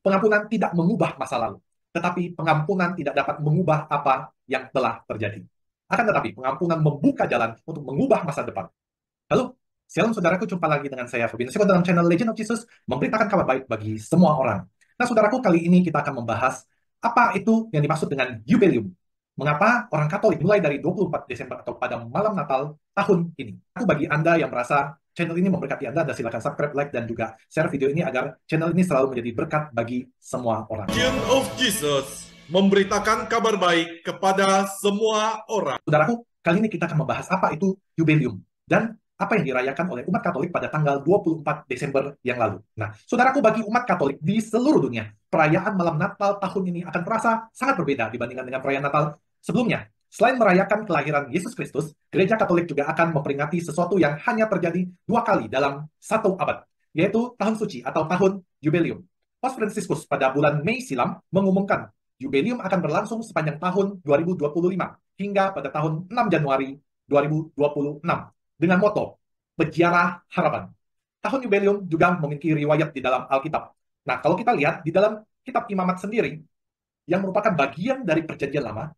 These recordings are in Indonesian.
Pengampunan tidak mengubah masa lalu, tetapi pengampunan tidak dapat mengubah apa yang telah terjadi. Akan tetapi, pengampunan membuka jalan untuk mengubah masa depan. Halo, shalom saudaraku, jumpa lagi dengan saya, Fabian Siko, dalam channel Legend of Jesus, memberitakan kabar baik bagi semua orang. Nah, saudaraku, kali ini kita akan membahas apa itu yang dimaksud dengan Yubelium. Mengapa orang Katolik mulai dari 24 Desember atau pada malam Natal tahun ini. Aku bagi Anda yang merasa channel ini memberkati Anda, dan silakan subscribe, like, dan juga share video ini agar channel ini selalu menjadi berkat bagi semua orang. Legend of Jesus memberitakan kabar baik kepada semua orang. Saudaraku, kali ini kita akan membahas apa itu Yubelium dan apa yang dirayakan oleh umat Katolik pada tanggal 24 Desember yang lalu. Nah, saudaraku, bagi umat Katolik di seluruh dunia, perayaan malam Natal tahun ini akan terasa sangat berbeda dibandingkan dengan perayaan Natal sebelumnya. Selain merayakan kelahiran Yesus Kristus, Gereja Katolik juga akan memperingati sesuatu yang hanya terjadi 2 kali dalam 1 abad, yaitu tahun suci atau tahun Yubelium. Paus Fransiskus pada bulan Mei silam mengumumkan Yubelium akan berlangsung sepanjang tahun 2025 hingga pada tahun 6 Januari 2026 dengan moto Peziarah Harapan. Tahun Yubelium juga memiliki riwayat di dalam Alkitab. Nah, kalau kita lihat di dalam kitab Imamat sendiri, yang merupakan bagian dari Perjanjian Lama,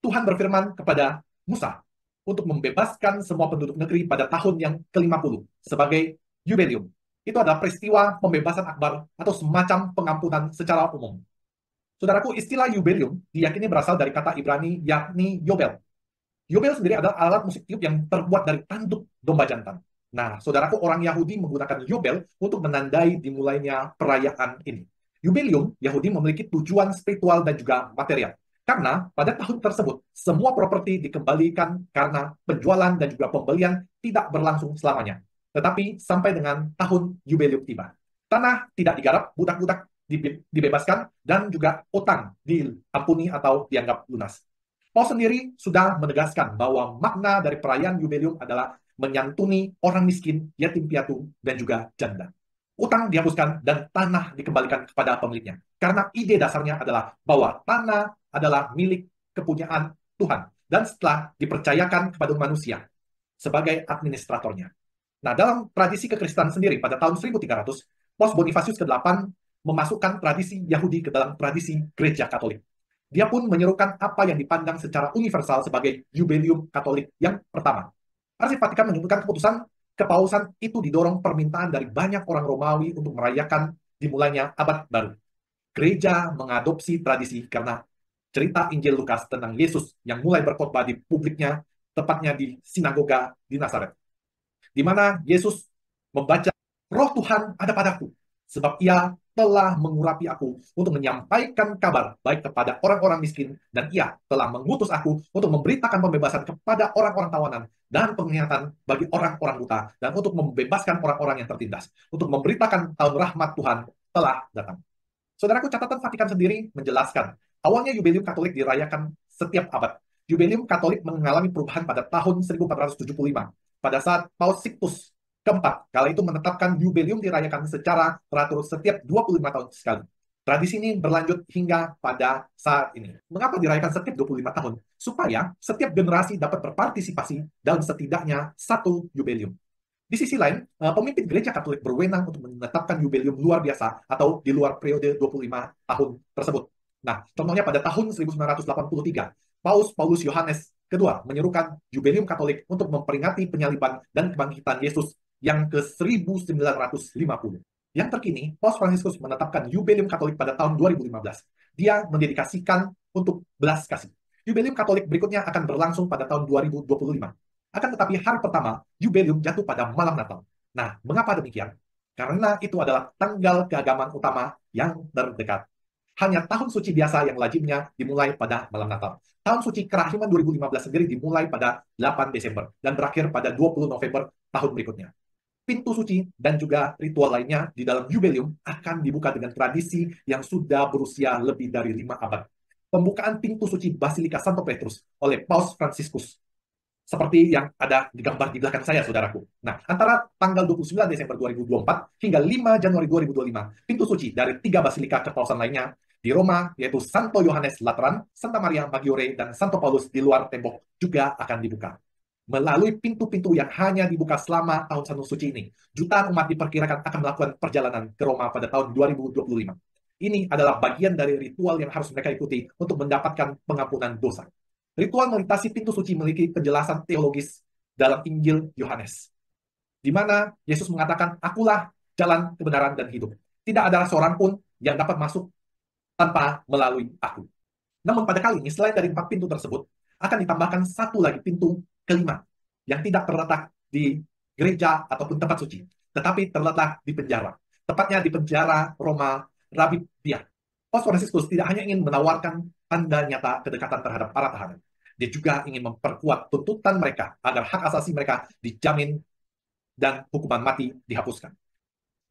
Tuhan berfirman kepada Musa untuk membebaskan semua penduduk negeri pada tahun yang ke-50 sebagai Yubelium. Itu adalah peristiwa pembebasan akbar atau semacam pengampunan secara umum. Saudaraku, istilah Yubelium diyakini berasal dari kata Ibrani yakni Yobel. Yobel sendiri adalah alat musik tiup yang terbuat dari tanduk domba jantan. Nah, saudaraku, orang Yahudi menggunakan Yobel untuk menandai dimulainya perayaan ini. Yubelium Yahudi memiliki tujuan spiritual dan juga material. Karena pada tahun tersebut, semua properti dikembalikan karena penjualan dan juga pembelian tidak berlangsung selamanya. Tetapi sampai dengan tahun Yubelium tiba. Tanah tidak digarap, budak-budak dibebaskan, dan juga utang diampuni atau dianggap lunas. Paus sendiri sudah menegaskan bahwa makna dari perayaan Yubelium adalah menyantuni orang miskin, yatim piatu, dan juga janda. Utang dihapuskan dan tanah dikembalikan kepada pemiliknya. Karena ide dasarnya adalah bahwa tanah adalah milik kepunyaan Tuhan dan setelah dipercayakan kepada manusia sebagai administratornya. Nah, dalam tradisi kekristenan sendiri pada tahun 1300, Paus Bonifasius ke-8 memasukkan tradisi Yahudi ke dalam tradisi Gereja Katolik. Dia pun menyerukan apa yang dipandang secara universal sebagai Yubelium Katolik yang pertama. Arsip Vatikan menyebutkan keputusan kepausan itu didorong permintaan dari banyak orang Romawi untuk merayakan dimulainya abad baru. Gereja mengadopsi tradisi karena cerita Injil Lukas tentang Yesus yang mulai berkhotbah di publiknya, tepatnya di sinagoga di Nazaret, di mana Yesus membaca, "Roh Tuhan ada padaku, sebab ia telah mengurapi aku untuk menyampaikan kabar baik kepada orang-orang miskin, dan ia telah mengutus aku untuk memberitakan pembebasan kepada orang-orang tawanan dan penglihatan bagi orang-orang buta, dan untuk membebaskan orang-orang yang tertindas, untuk memberitakan tahun rahmat Tuhan telah datang." Saudaraku, catatan Vatikan sendiri menjelaskan, awalnya Yubelium Katolik dirayakan setiap abad. Yubelium Katolik mengalami perubahan pada tahun 1475, pada saat Paus Sixtus keempat kala itu menetapkan Yubelium dirayakan secara teratur setiap 25 tahun sekali. Tradisi ini berlanjut hingga pada saat ini. Mengapa dirayakan setiap 25 tahun? Supaya setiap generasi dapat berpartisipasi dalam setidaknya satu Yubelium. Di sisi lain, pemimpin Gereja Katolik berwenang untuk menetapkan Yubelium luar biasa atau di luar periode 25 tahun tersebut. Nah, contohnya pada tahun 1983, Paus Yohanes kedua menyerukan Yubelium Katolik untuk memperingati penyaliban dan kebangkitan Yesus yang ke-1950. Yang terkini, Paus Fransiskus menetapkan Yubelium Katolik pada tahun 2015. Dia mendedikasikan untuk belas kasih. Yubelium Katolik berikutnya akan berlangsung pada tahun 2025. Akan tetapi hari pertama, Yubelium jatuh pada malam Natal. Nah, mengapa demikian? Karena itu adalah tanggal keagamaan utama yang terdekat. Hanya tahun suci biasa yang lazimnya dimulai pada malam Natal. Tahun suci Kerahiman 2015 sendiri dimulai pada 8 Desember dan berakhir pada 20 November tahun berikutnya. Pintu suci dan juga ritual lainnya di dalam Yubelium akan dibuka dengan tradisi yang sudah berusia lebih dari 5 abad. Pembukaan pintu suci Basilika Santo Petrus oleh Paus Fransiskus, seperti yang ada di gambar di belakang saya, saudaraku. Nah, antara tanggal 29 Desember 2024 hingga 5 Januari 2025, pintu suci dari 3 basilika kepausan lainnya di Roma, yaitu Santo Yohanes Lateran, Santa Maria Maggiore, dan Santo Paulus di luar tembok juga akan dibuka. Melalui pintu-pintu yang hanya dibuka selama tahun sanu suci ini, jutaan umat diperkirakan akan melakukan perjalanan ke Roma pada tahun 2025. Ini adalah bagian dari ritual yang harus mereka ikuti untuk mendapatkan pengampunan dosa. Ritual melintasi pintu suci memiliki penjelasan teologis dalam Injil Yohanes, di mana Yesus mengatakan, "Akulah jalan, kebenaran, dan hidup. Tidak ada seorang pun yang dapat masuk tanpa melalui aku." Namun pada kali ini, selain dari 4 pintu tersebut, akan ditambahkan satu lagi pintu kelima, yang tidak terletak di gereja ataupun tempat suci, tetapi terletak di penjara. Tepatnya di penjara Roma Rabibia. Paus Fransiskus tidak hanya ingin menawarkan tanda nyata kedekatan terhadap para tahanan, dia juga ingin memperkuat tuntutan mereka agar hak asasi mereka dijamin dan hukuman mati dihapuskan.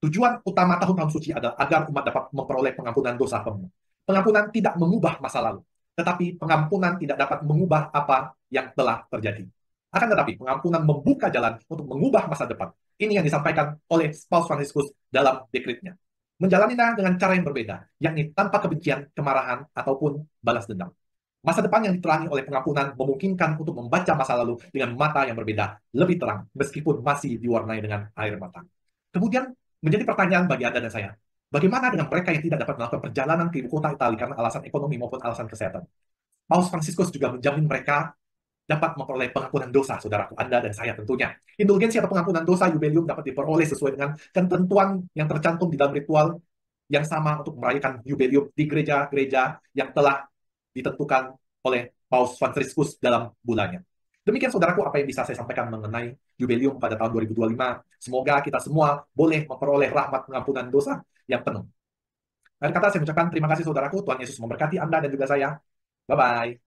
Tujuan utama tahun-tahun suci adalah agar umat dapat memperoleh pengampunan dosa penuh. Pengampunan tidak mengubah masa lalu, tetapi pengampunan tidak dapat mengubah apa yang telah terjadi. Akan tetapi, pengampunan membuka jalan untuk mengubah masa depan. Ini yang disampaikan oleh Paus Fransiskus dalam dekretnya. Menjalaninya dengan cara yang berbeda, yakni tanpa kebencian, kemarahan, ataupun balas dendam. Masa depan yang diterangi oleh pengampunan memungkinkan untuk membaca masa lalu dengan mata yang berbeda, lebih terang, meskipun masih diwarnai dengan air mata. Kemudian, menjadi pertanyaan bagi Anda dan saya, bagaimana dengan mereka yang tidak dapat melakukan perjalanan ke ibu kota Italia karena alasan ekonomi maupun alasan kesehatan? Paus Fransiskus juga menjamin mereka dapat memperoleh pengampunan dosa, saudaraku, Anda dan saya tentunya. Indulgensi atau pengampunan dosa Jubileum dapat diperoleh sesuai dengan ketentuan yang tercantum di dalam ritual yang sama untuk merayakan Jubileum di gereja-gereja yang telah ditentukan oleh Paus Fransiskus dalam bulannya. Demikian saudaraku apa yang bisa saya sampaikan mengenai Jubileum pada tahun 2025. Semoga kita semua boleh memperoleh rahmat pengampunan dosa yang penuh. Akhir kata saya mengucapkan terima kasih saudaraku. Tuhan Yesus memberkati Anda dan juga saya. Bye-bye.